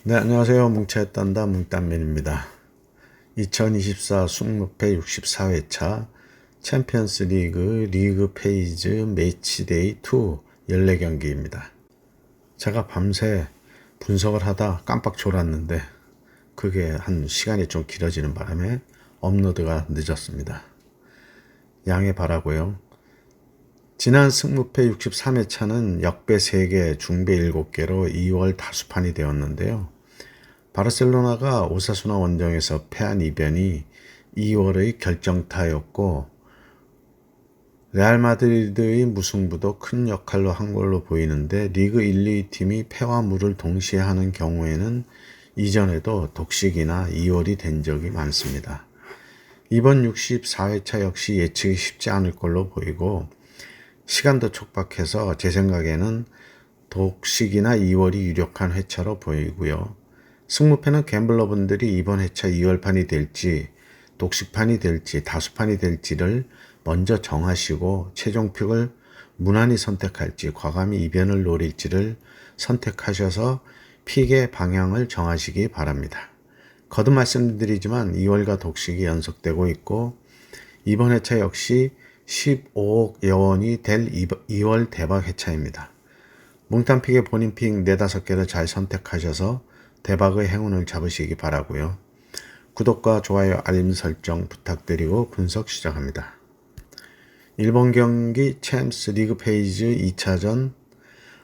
네, 안녕하세요. 뭉쳐했단다 뭉딴맨입니다. 2024 숙무패 64회차 챔피언스 리그 페이즈 매치데이 2 14경기입니다. 제가 밤새 분석을 하다 깜빡 졸았는데 그게 한 시간이 좀 길어지는 바람에 업로드가 늦었습니다. 양해 바라고요. 지난 승무패 63회차는 역배 3개, 중배 7개로 2월 다수판이 되었는데요. 바르셀로나가 오사수나 원정에서 패한 이변이 2월의 결정타였고 레알 마드리드의 무승부도 큰 역할로 한 걸로 보이는데 리그 1, 2팀이 패와 무를 동시에 하는 경우에는 이전에도 독식이나 2월이 된 적이 많습니다. 이번 64회차 역시 예측이 쉽지 않을 걸로 보이고 시간도 촉박해서 제 생각에는 독식이나 2월이 유력한 회차로 보이고요. 승무패는 갬블러분들이 이번 회차 2월판이 될지 독식판이 될지 다수판이 될지를 먼저 정하시고 최종픽을 무난히 선택할지 과감히 이변을 노릴지를 선택하셔서 픽의 방향을 정하시기 바랍니다. 거듭 말씀드리지만 2월과 독식이 연속되고 있고 이번 회차 역시 15억 여원이 될 2월 대박 회차입니다. 뭉탄픽의 본인 픽 4-5개를 잘 선택하셔서 대박의 행운을 잡으시기 바라고요. 구독과 좋아요, 알림 설정 부탁드리고 분석 시작합니다. 일본 경기 챔스 리그 페이즈 2차전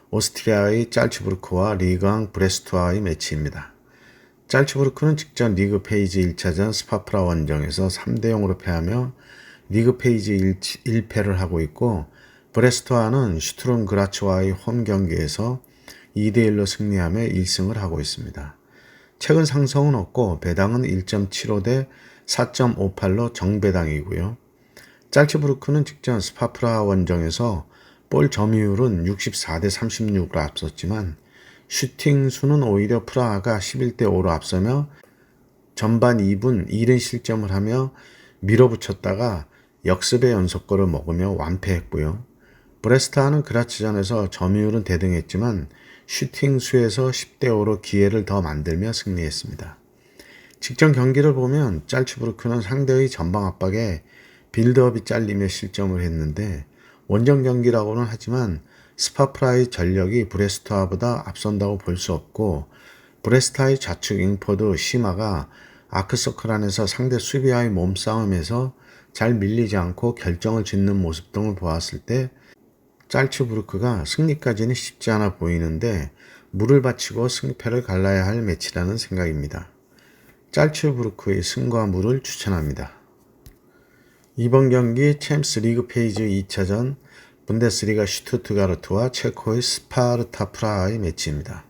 오스트리아의 짤츠부르크와 리그앙 브레스트와의 매치입니다. 짤츠부르크는 직전 리그 페이지 1차전 스파프라 원정에서 3대0으로 패하며 리그 페이지 1패를 하고 있고 브레스트와는 슈트룬 그라츠와의 홈 경기에서 2대1로 승리하며 1승을 하고 있습니다. 최근 상승은 없고 배당은 1.75 대 4.58로 정배당이고요. 짤츠부르크는 직전 스파프라 원정에서 볼 점유율은 64대 36으로 앞섰지만 슈팅 수는 오히려 프라하가 11대 5로 앞서며 전반 2분 1인 실점을 하며 밀어붙였다가 역습의 연속골을 먹으며 완패했고요. 브레스트와는 그라츠전에서 점유율은 대등했지만 슈팅 수에서 10대 5로 기회를 더 만들며 승리했습니다. 직전 경기를 보면 짤츠부르크는 상대의 전방 압박에 빌드업이 잘리며 실점을 했는데 원정 경기라고는 하지만 스파프라의 전력이 브레스트와보다 앞선다고 볼 수 없고 브레스트와의 좌측 윙포드 시마가 아크서클 안에서 상대 수비와의 몸싸움에서 잘 밀리지 않고 결정을 짓는 모습 등을 보았을 때 짤츠부르크가 승리까지는 쉽지 않아 보이는데 물을 바치고 승패를 갈라야 할 매치라는 생각입니다. 짤츠부르크의 승과 물을 추천합니다. 이번 경기 챔스 리그 페이지 2차전 분데스리가 슈투트가르트와 체코의 스파르타 프라하의 매치입니다.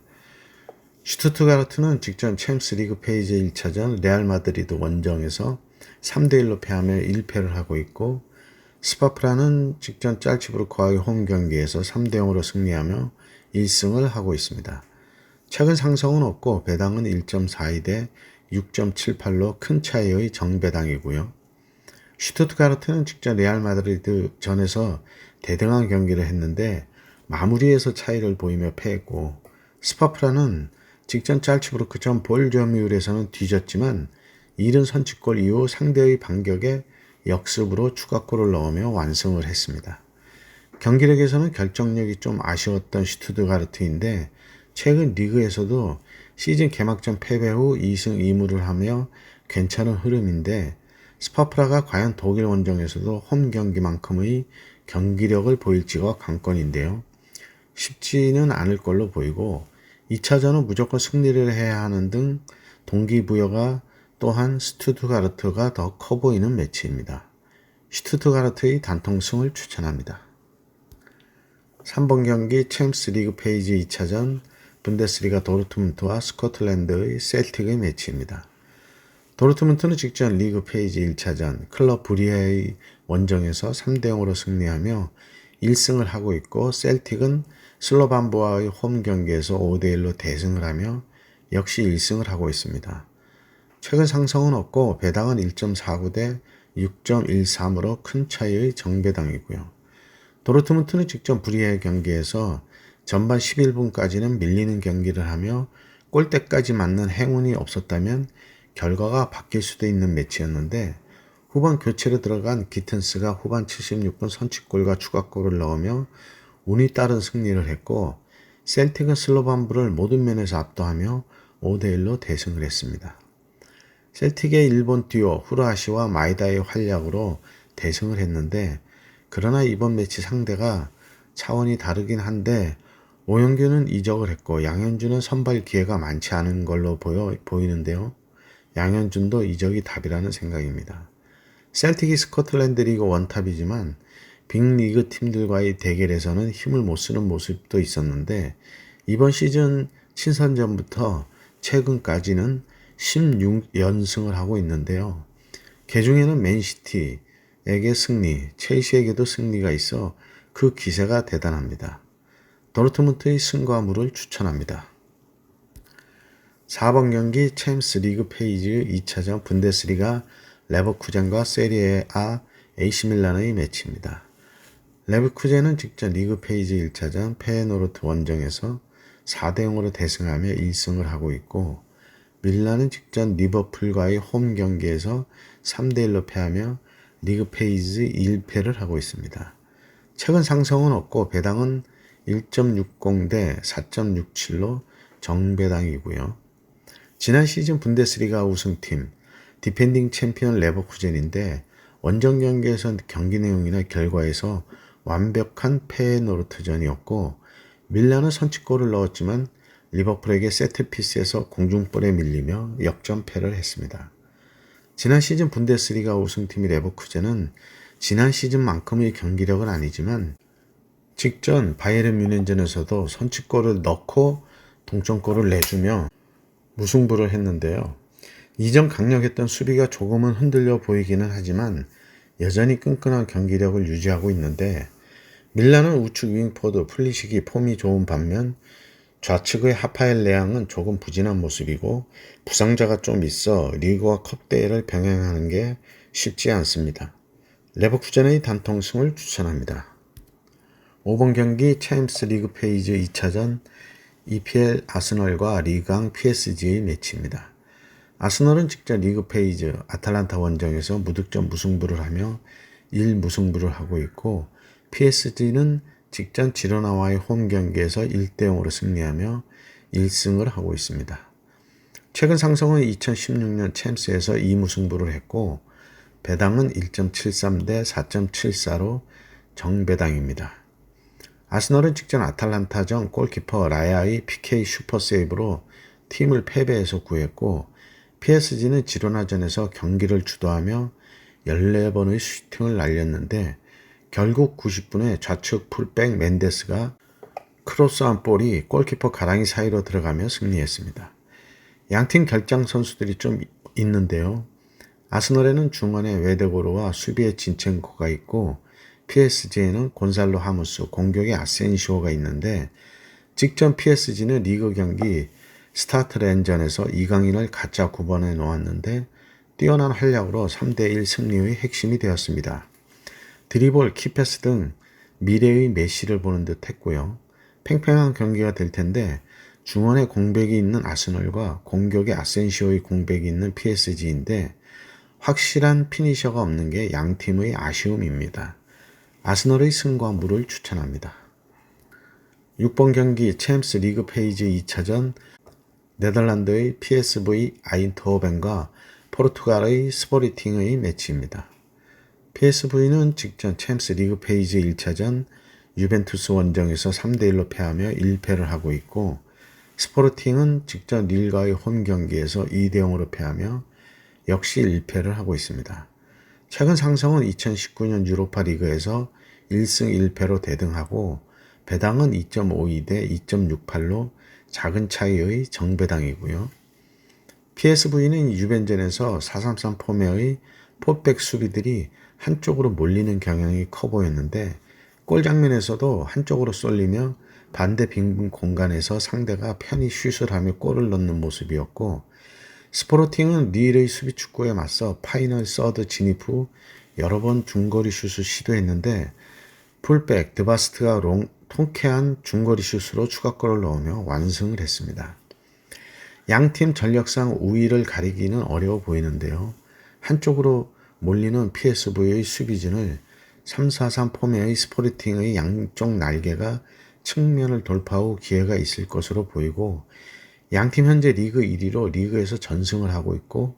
슈투트가르트는 직전 챔스 리그 페이지 1차전 레알 마드리드 원정에서 3대1로 패하며 1패를 하고 있고 스파프라는 직전 짤츠부르크와의 홈 경기에서 3대0으로 승리하며 1승을 하고 있습니다. 최근 상승은 없고 배당은 1.42 대 6.78로 큰 차이의 정배당이고요. 슈투트가르트는 직전 레알 마드리드 전에서 대등한 경기를 했는데 마무리에서 차이를 보이며 패했고 스파프라는 직전 짤츠부르크 전 볼 점유율에서는 뒤졌지만 이른 선취골 이후 상대의 반격에 역습으로 추가골을 넣으며 완승을 했습니다. 경기력에서는 결정력이 좀 아쉬웠던 슈투트가르트인데 최근 리그에서도 시즌 개막전 패배 후 2승 2무를 하며 괜찮은 흐름인데 스파프라가 과연 독일 원정에서도 홈 경기만큼의 경기력을 보일지가 관건인데요. 쉽지는 않을 걸로 보이고 2차전은 무조건 승리를 해야 하는 등 동기부여가 또한 슈투트가르트가 더 커 보이는 매치입니다. 슈투트가르트의 단통승을 추천합니다. 3번 경기 챔스 리그 페이지 2차전 분데스리가 도르트문트와 스코틀랜드의 셀틱의 매치입니다. 도르트문트는 직전 리그 페이지 1차전 클럽 브리헤의 원정에서 3대0으로 승리하며 1승을 하고 있고 셀틱은 슬로반보아의 홈 경기에서 5대1로 대승을 하며 역시 1승을 하고 있습니다. 최근 상승은 없고 배당은 1.49 대 6.13으로 큰 차이의 정배당이고요. 도르트문트는 직전 브리헤 경기에서 전반 11분까지는 밀리는 경기를 하며 골대까지 맞는 행운이 없었다면 결과가 바뀔 수도 있는 매치였는데 후반 교체로 들어간 기튼스가 후반 76분 선취골과 추가골을 넣으며 운이 따른 승리를 했고 셀틱은 슬로반부를 모든 면에서 압도하며 5대1로 대승을 했습니다. 셀틱의 일본 듀오 후라시와 마이다의 활약으로 대승을 했는데 그러나 이번 매치 상대가 차원이 다르긴 한데 오영규는 이적을 했고 양현준은 선발 기회가 많지 않은 걸로 보이는데요. 양현준도 이적이 답이라는 생각입니다. 셀틱이 스코틀랜드 리그 원탑이지만 빅리그 팀들과의 대결에서는 힘을 못 쓰는 모습도 있었는데 이번 시즌 친선전부터 최근까지는 16연승을 하고 있는데요. 개중에는 맨시티에게 승리, 첼시에게도 승리가 있어 그 기세가 대단합니다. 도르트문트의 승과 무를 추천합니다. 4번 경기 챔스 리그 페이지 2차전 분데스리가 레버쿠젠과 세리에-A AC밀란의 매치입니다. 레버쿠젠은 직전 리그 페이지 1차전 페예노르트 원정에서 4대0으로 대승하며 1승을 하고 있고 밀란은 직전 리버풀과의 홈 경기에서 3대1로 패하며 리그 페이지 1패를 하고 있습니다. 최근 상승은 없고 배당은 1.60 대 4.67로 정배당이고요. 지난 시즌 분데스리가 우승팀 디펜딩 챔피언 레버쿠젠인데 원정 경기에서 경기 내용이나 결과에서 완벽한 페예노르트전이었고 밀란은 선취골을 넣었지만 리버풀에게 세트피스에서 공중볼에 밀리며 역전패를 했습니다. 지난 시즌 분데스리가 우승팀이 레버쿠젠은 지난 시즌만큼의 경기력은 아니지만 직전 바이에른 뮌헨전에서도 선취골을 넣고 동점골을 내주며 무승부를 했는데요. 이전 강력했던 수비가 조금은 흔들려 보이기는 하지만 여전히 끈끈한 경기력을 유지하고 있는데 밀란은 우측 윙포드 플리식이 폼이 좋은 반면 좌측의 하파엘 레앙은 조금 부진한 모습이고 부상자가 좀 있어 리그와 컵 대회를 병행하는 게 쉽지 않습니다. 레버쿠젠의 단통승을 추천합니다. 5번 경기 챔스 리그 페이지 2차전 EPL 아스널과 리강 PSG의 매치입니다. 아스널은 직전 리그 페이지 아탈란타 원정에서 무득점 무승부를 하며 1무승부를 하고 있고 PSG는 직전 지로나와의 홈 경기에서 1대0으로 승리하며 1승을 하고 있습니다. 최근 상승은 2016년 챔스에서 2무승부를 했고 배당은 1.73 대 4.74로 정배당입니다. 아스널은 직전 아탈란타전 골키퍼 라야의 PK 슈퍼세이브로 팀을 패배해서 구했고 PSG는 지로나전에서 경기를 주도하며 14번의 슈팅을 날렸는데 결국 90분에 좌측 풀백 멘데스가 크로스한 볼이 골키퍼 가랑이 사이로 들어가며 승리했습니다. 양팀 결장 선수들이 좀 있는데요. 아스널에는 중원에 웨데고르와 수비에 진첸코가 있고 PSG에는 곤살로 하무스, 공격에 아센시오가 있는데 직전 PSG는 리그 경기 스타트렌전에서 이강인을 가짜 9번에 놓았는데 뛰어난 활약으로 3대1 승리의 핵심이 되었습니다. 드리블, 키패스 등 미래의 메시를 보는 듯 했고요. 팽팽한 경기가 될 텐데 중원에 공백이 있는 아스널과 공격에 아센시오의 공백이 있는 PSG인데 확실한 피니셔가 없는 게 양팀의 아쉬움입니다. 아스널의 승과 무를 추천합니다. 6번 경기 챔스 리그 페이지 2차전 네덜란드의 PSV 아인트호벤과 포르투갈의 스포르팅의 매치입니다. PSV는 직전 챔스 리그 페이지 1차전 유벤투스 원정에서 3대1로 패하며 1패를 하고 있고 스포르팅은 직전 릴과의 홈 경기에서 2대0으로 패하며 역시 1패를 하고 있습니다. 최근 상승은 2019년 유로파 리그에서 1승 1패로 대등하고 배당은 2.52 대 2.68로 작은 차이의 정배당이고요. PSV는 유벤전에서 4-3-3 포메의 포백 수비들이 한쪽으로 몰리는 경향이 커 보였는데 골 장면에서도 한쪽으로 쏠리며 반대 빈 공간에서 상대가 편히 슛을 하며 골을 넣는 모습이었고 스포르팅은 릴의 수비 축구에 맞서 파이널 서드 진입 후 여러 번 중거리 슛을 시도했는데 풀백 드바스트가 통쾌한 중거리 슛으로 추가골을 넣으며 완승을 했습니다. 양팀 전력상 우위를 가리기는 어려워 보이는데요. 한쪽으로 몰리는 PSV의 수비진을 3-4-3 폼의 스포르팅의 양쪽 날개가 측면을 돌파 후 기회가 있을 것으로 보이고, 양팀 현재 리그 1위로 리그에서 전승을 하고 있고,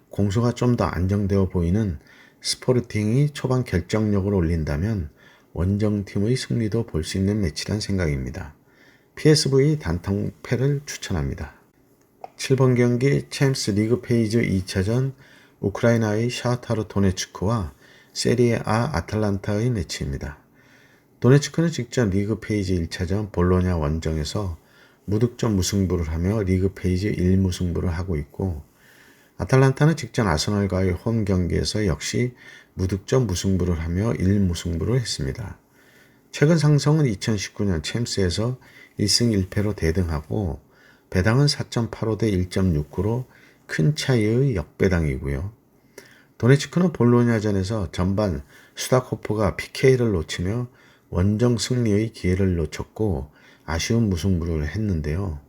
공수가 좀 더 안정되어 보이는 스포르팅이 초반 결정력을 올린다면 원정팀의 승리도 볼 수 있는 매치란 생각입니다. PSV 단통패를 추천합니다. 7번 경기 챔스 리그 페이지 2차전 우크라이나의 샤흐타르 도네츠크와 세리에 A 아탈란타의 매치입니다. 도네츠크는 직전 리그 페이지 1차전 볼로냐 원정에서 무득점 무승부를 하며 리그 페이지 1무승부를 하고 있고, 아탈란타는 직전 아스널과의 홈 경기에서 역시 무득점 무승부를 하며 1무승부를 했습니다. 최근 상성은 2019년 챔스에서 1승 1패로 대등하고 배당은 4.85 대 1.69로 큰 차이의 역배당이고요. 도네츠크는 볼로냐전에서 전반 수다코프가 PK를 놓치며 원정 승리의 기회를 놓쳤고 아쉬운 무승부를 했는데요.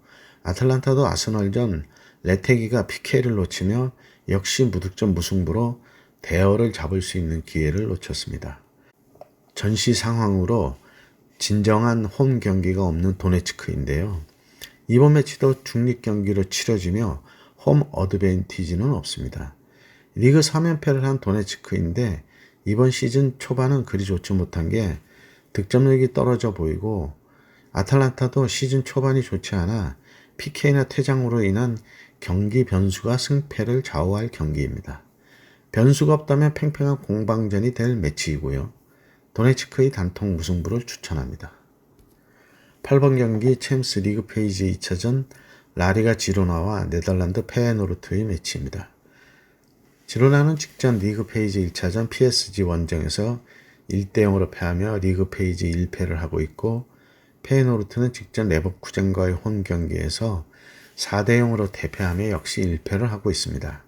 아틀란타도 아스널전 레테기가 PK를 놓치며 역시 무득점 무승부로 대어를 잡을 수 있는 기회를 놓쳤습니다. 전시 상황으로 진정한 홈 경기가 없는 도네츠크인데요. 이번 매치도 중립 경기로 치러지며 홈 어드밴티지는 없습니다. 리그 3연패를 한 도네츠크인데 이번 시즌 초반은 그리 좋지 못한 게 득점력이 떨어져 보이고, 아탈란타도 시즌 초반이 좋지 않아 PK나 퇴장으로 인한 경기 변수가 승패를 좌우할 경기입니다. 변수가 없다면 팽팽한 공방전이 될 매치이고요. 도네츠크의 단통 무승부를 추천합니다. 8번 경기 챔스 리그 페이지 2차전 라리가 지로나와 네덜란드 페예노르트의 매치입니다. 지로나는 직전 리그 페이지 1차전 PSG 원정에서 1대0으로 패하며 리그 페이지 1패를 하고 있고, 페예노르트는 직전 레버쿠젠과의 홈 경기에서 4대0으로 대패하며 역시 1패를 하고 있습니다.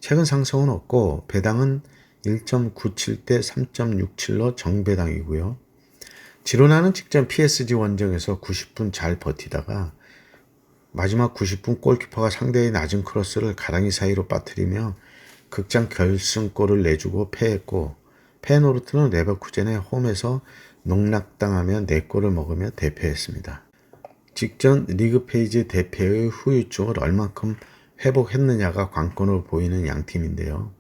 최근 상승은 없고 배당은 1.97 대 3.67로 정배당이고요. 지로나는 직전 PSG 원정에서 90분 잘 버티다가 마지막 90분 골키퍼가 상대의 낮은 크로스를 가랑이 사이로 빠뜨리며 극장 결승골을 내주고 패했고, 페예노르트는 레버쿠젠의 홈에서 농락당하며 4골을 먹으며 대패했습니다. 직전 리그 페이지 대패의 후유증을 얼만큼 회복했느냐가 관건으로 보이는 양팀인데요.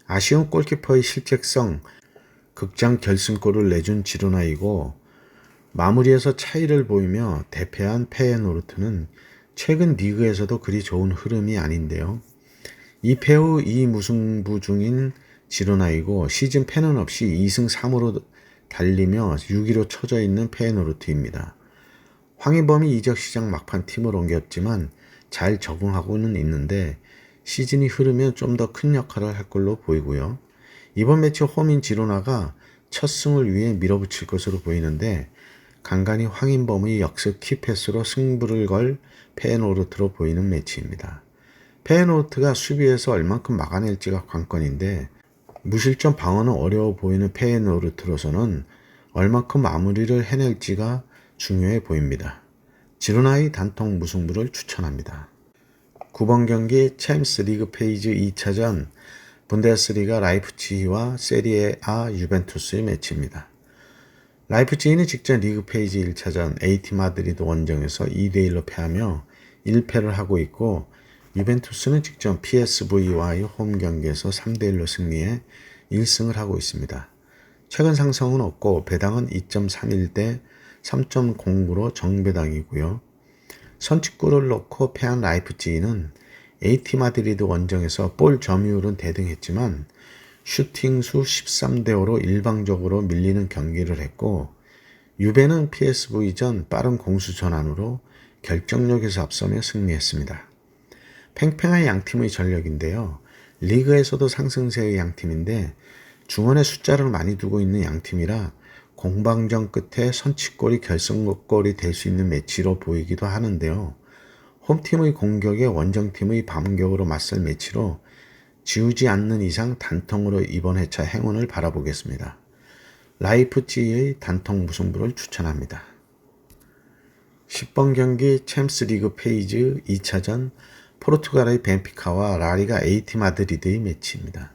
아쉬운 골키퍼의 실책성, 극장 결승골을 내준 지로나이고, 마무리에서 차이를 보이며 대패한 페예노르트는 최근 리그에서도 그리 좋은 흐름이 아닌데요. 2패 후 2무승부 중인 지로나이고 시즌 패는 없이 2승 3으로 달리며 6위로 쳐져 있는 페예노르트입니다. 황희범이 이적시장 막판 팀으로 옮겼지만 잘 적응하고는 있는데 시즌이 흐르면 좀 더 큰 역할을 할 걸로 보이고요. 이번 매치 홈인 지로나가 첫 승을 위해 밀어붙일 것으로 보이는데 간간히 황인범의 역습 키패스로 승부를 걸 페예노르트로 보이는 매치입니다. 페예노르트가 수비에서 얼만큼 막아낼지가 관건인데 무실점 방어는 어려워 보이는 페예노르트로서는 얼만큼 마무리를 해낼지가 중요해 보입니다. 지로나의 단통 무승부를 추천합니다. 9번 경기 챔스 리그 페이지 2차전 분데스리가 라이프치히와 세리에 A 유벤투스의 매치입니다. 라이프치히는 직전 리그 페이지 1차전 AT 마드리드 원정에서 2대1로 패하며 1패를 하고 있고, 유벤투스는 직전 PSV와의 홈 경기에서 3대1로 승리해 1승을 하고 있습니다. 최근 상승은 없고 배당은 2.31 대 3.09로 정배당이고요. 선취골을 넣고 패한 라이프치히는 AT 마드리드 원정에서 볼 점유율은 대등했지만 슈팅수 13대 5로 일방적으로 밀리는 경기를 했고, 유벤은 PSV전 빠른 공수 전환으로 결정력에서 앞서며 승리했습니다. 팽팽한 양팀의 전력인데요. 리그에서도 상승세의 양팀인데 중원에 숫자를 많이 두고 있는 양팀이라 공방전 끝에 선취골이 결승골이 될 수 있는 매치로 보이기도 하는데요. 홈팀의 공격에 원정팀의 반격으로 맞설 매치로 지우지 않는 이상 단통으로 이번 회차 행운을 바라보겠습니다. 라이프치히의 단통 무승부를 추천합니다. 10번 경기 챔스리그 페이지 2차전 포르투갈의 벤피카와 라리가 AT 마드리드의 매치입니다.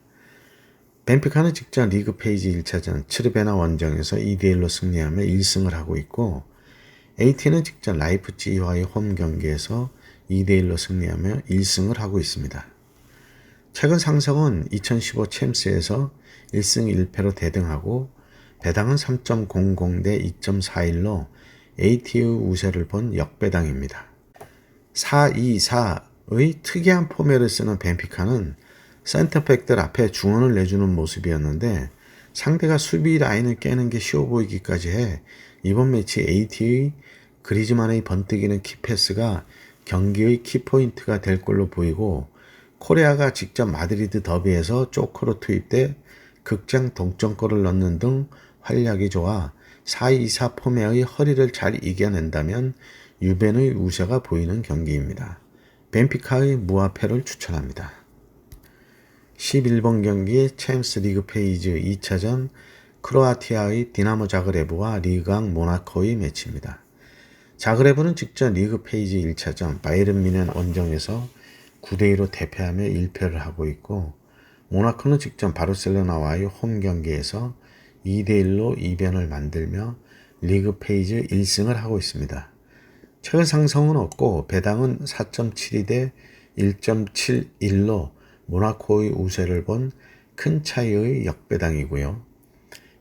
벤피카는 직전 리그 페이지 1차전 츠르베나 원정에서 2대1로 승리하며 1승을 하고 있고 AT는 직전 라이프치히와의 홈 경기에서 2대1로 승리하며 1승을 하고 있습니다. 최근 상성은 2015 챔스에서 1승 1패로 대등하고 배당은 3.00 대 2.41로 AT의 우세를 본 역배당입니다. 4-2-4의 특이한 포맷을 쓰는 벤피카는 센터백들 앞에 중원을 내주는 모습이었는데 상대가 수비 라인을 깨는 게 쉬워 보이기까지 해 이번 매치 AT의 그리즈만의 번뜩이는 키패스가 경기의 키포인트가 될 걸로 보이고 코레아가 직접 마드리드 더비에서 조커로 투입돼 극장 동점골을 넣는 등 활약이 좋아 4-2-4 포맷의 허리를 잘 이겨낸다면 유벤의 우세가 보이는 경기입니다. 벤피카의 무화패를 추천합니다. 11번 경기 챔스리그 페이지 2차전 크로아티아의 디나모 자그레브와 리강 모나코의 매치입니다. 자그레브는 직전 리그 페이지 1차전 바이에른 뮌헨 원정에서 9대2로 대패하며 1패를 하고 있고 모나코는 직전 바르셀로나와의 홈 경기에서 2대1로 이변을 만들며 리그 페이지 1승을 하고 있습니다. 최근 상승은 없고 배당은 4.72 대 1.71로 모나코의 우세를 본 큰 차이의 역배당이고요.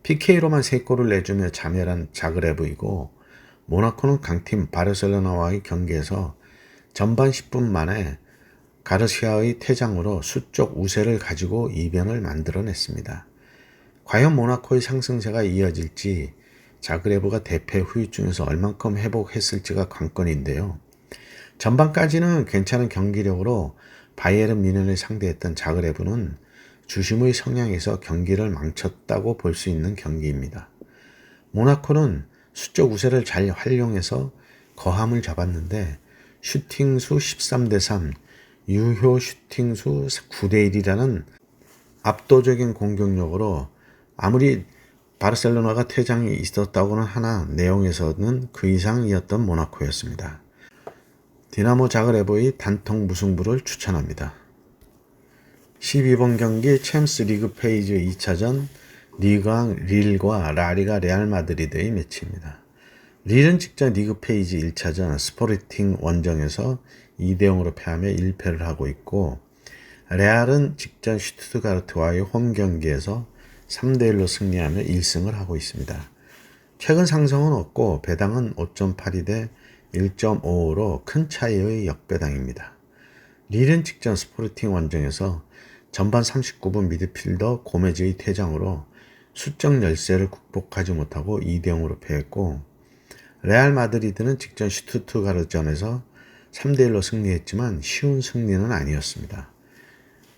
PK로만 3골을 내주며 자멸한 자그레브이고 모나코는 강팀 바르셀로나와의 경기에서 전반 10분 만에 가르시아의 퇴장으로 수적 우세를 가지고 이변을 만들어냈습니다. 과연 모나코의 상승세가 이어질지 자그레브가 대패 후유증에서 얼만큼 회복했을지가 관건인데요. 전반까지는 괜찮은 경기력으로 바이에른 뮌헨을 상대했던 자그레브는 주심의 성향에서 경기를 망쳤다고 볼 수 있는 경기입니다. 모나코는 수적 우세를 잘 활용해서 거함을 잡았는데 슈팅수 13대 3, 유효 슈팅수 9대 1이라는 압도적인 공격력으로 아무리 바르셀로나가 퇴장이 있었다고는 하나 내용에서는 그 이상이었던 모나코였습니다. 디나모 자그레브의 단통 무승부를 추천합니다. 12번 경기 챔스리그 페이지 2차전 리강 릴과 라리가 레알 마드리드의 매치입니다. 릴은 직전 리그 페이지 1차전 스포르팅 원정에서 2대0으로 패하며 1패를 하고 있고 레알은 직전 슈투트가르트와의 홈 경기에서 3대1로 승리하며 1승을 하고 있습니다. 최근 상승은 없고 배당은 5.82 대 1.55로 큰 차이의 역배당입니다. 릴은 직전 스포르팅 원정에서 전반 39분 미드필더 고메즈의 퇴장으로 수적 열세를 극복하지 못하고 2대0으로 패했고 레알 마드리드는 직전 슈투트가르트전에서 3대1로 승리했지만 쉬운 승리는 아니었습니다.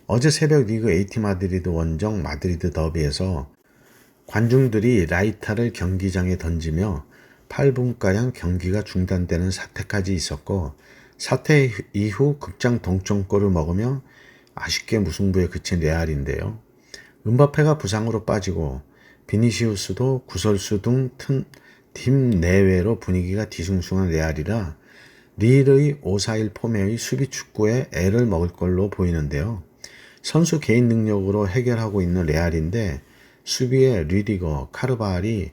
어제 새벽 리그 AT 마드리드 원정 마드리드 더비에서 관중들이 라이타를 경기장에 던지며 8분가량 경기가 중단되는 사태까지 있었고 사태 이후 극장 동점골을 먹으며 아쉽게 무승부에 그친 레알인데요. 음바페가 부상으로 빠지고 비니시우스도 구설수 등 팀 내외로 분위기가 뒤숭숭한 레알이라 릴의 5-4-1 포맷의 수비 축구에 애를 먹을 걸로 보이는데요. 선수 개인 능력으로 해결하고 있는 레알인데 수비에 르디거, 카르바알이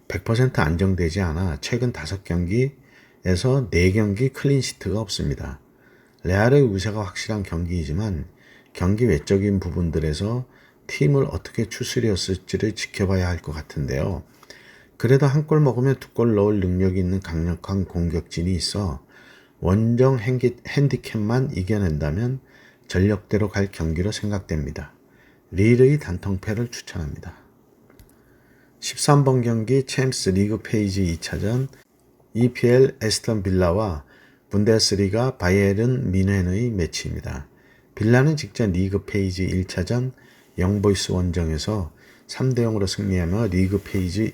100% 안정되지 않아 최근 5경기에서 4경기 클린시트가 없습니다. 레알의 우세가 확실한 경기이지만 경기 외적인 부분들에서 팀을 어떻게 추스렸을지를 지켜봐야 할 것 같은데요. 그래도 한 골 먹으면 2골 넣을 능력이 있는 강력한 공격진이 있어 원정 핸디캡만 이겨낸다면 전력대로 갈 경기로 생각됩니다. 릴의 단통패를 추천합니다. 13번 경기 챔스 리그 페이지 2차전 EPL 에스턴 빌라와 분데스리가 바이에른 뮌헨의 매치입니다. 빌라는 직전 리그 페이지 1차전 영보이스 원정에서 3대0으로 승리하며 리그 페이지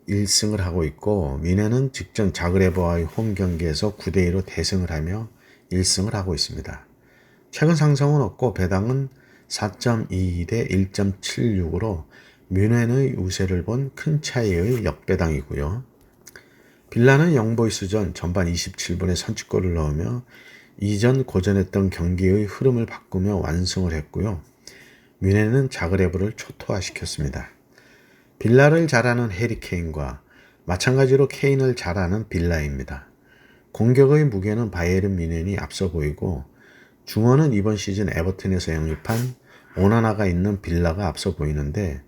1승을 하고 있고 뮌헨은 직전 자그레브와의 홈 경기에서 9대2로 대승을 하며 1승을 하고 있습니다. 최근 상승은 없고 배당은 4.22 대 1.76으로 뮌헨의 우세를 본 큰 차이의 역배당이고요. 빌라는 영보이스전 전반 27분에 선취골을 넣으며 이전 고전했던 경기의 흐름을 바꾸며 완승을 했고요. 뮌헨은 자그레브를 초토화시켰습니다. 빌라를 잘하는 해리 케인과 마찬가지로 케인을 잘하는 빌라입니다. 공격의 무게는 바이에른 뮌헨이 앞서 보이고 중원은 이번 시즌 에버튼에서 영입한 오나나가 있는 빌라가 앞서 보이는데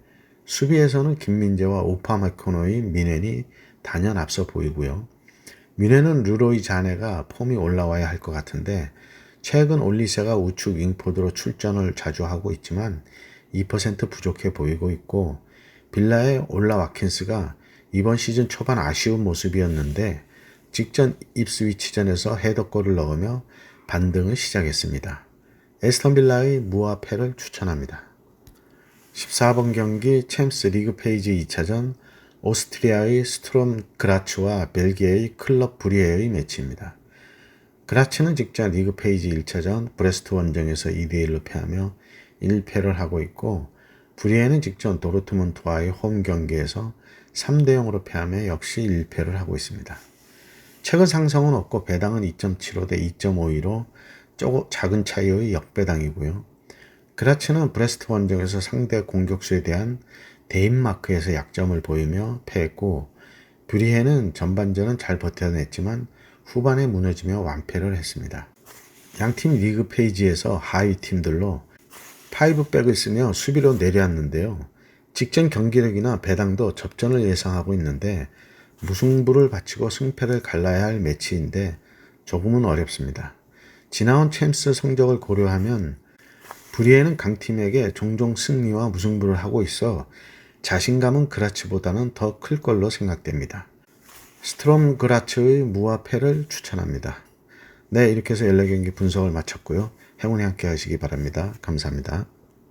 수비에서는 김민재와 오파메코노의 뮌헨이 단연 앞서 보이고요. 뮌헨은 르로이 자네가 폼이 올라와야 할 것 같은데 최근 올리세가 우측 윙포드로 출전을 자주 하고 있지만 2% 부족해 보이고 있고 빌라의 올라 와킨스가 이번 시즌 초반 아쉬운 모습이었는데 직전 입스위치전에서 헤더골을 넣으며 반등을 시작했습니다. 에스턴 빌라의 무와 패를 추천합니다. 14번 경기 챔스 리그 페이지 2차전 오스트리아의 스트롬 그라츠와 벨기에의 클럽 브리에의 매치입니다. 그라츠는 직전 리그 페이지 1차전 브레스트 원정에서 2대1로 패하며 1패를 하고 있고 브리에는 직전 도르트문트와의 홈 경기에서 3대0으로 패하며 역시 1패를 하고 있습니다. 최근 상승은 없고 배당은 2.75 대 2.52로 작은 차이의 역배당이고요. 그라츠는 브레스트 원정에서 상대 공격수에 대한 대인마크에서 약점을 보이며 패했고 브리헤는 전반전은 잘 버텨냈지만 후반에 무너지며 완패를 했습니다. 양팀 리그 페이지에서 하위 팀들로 5백을 쓰며 수비로 내려왔는데요. 직전 경기력이나 배당도 접전을 예상하고 있는데 무승부를 바치고 승패를 갈라야 할 매치인데 조금은 어렵습니다. 지나온 챔스 성적을 고려하면 브리에는 강팀에게 종종 승리와 무승부를 하고 있어 자신감은 그라츠보다는 더 클 걸로 생각됩니다. 스트롬 그라츠의 무와 패를 추천합니다. 네, 이렇게 해서 14경기 분석을 마쳤고요. 행운이 함께 하시기 바랍니다. 감사합니다.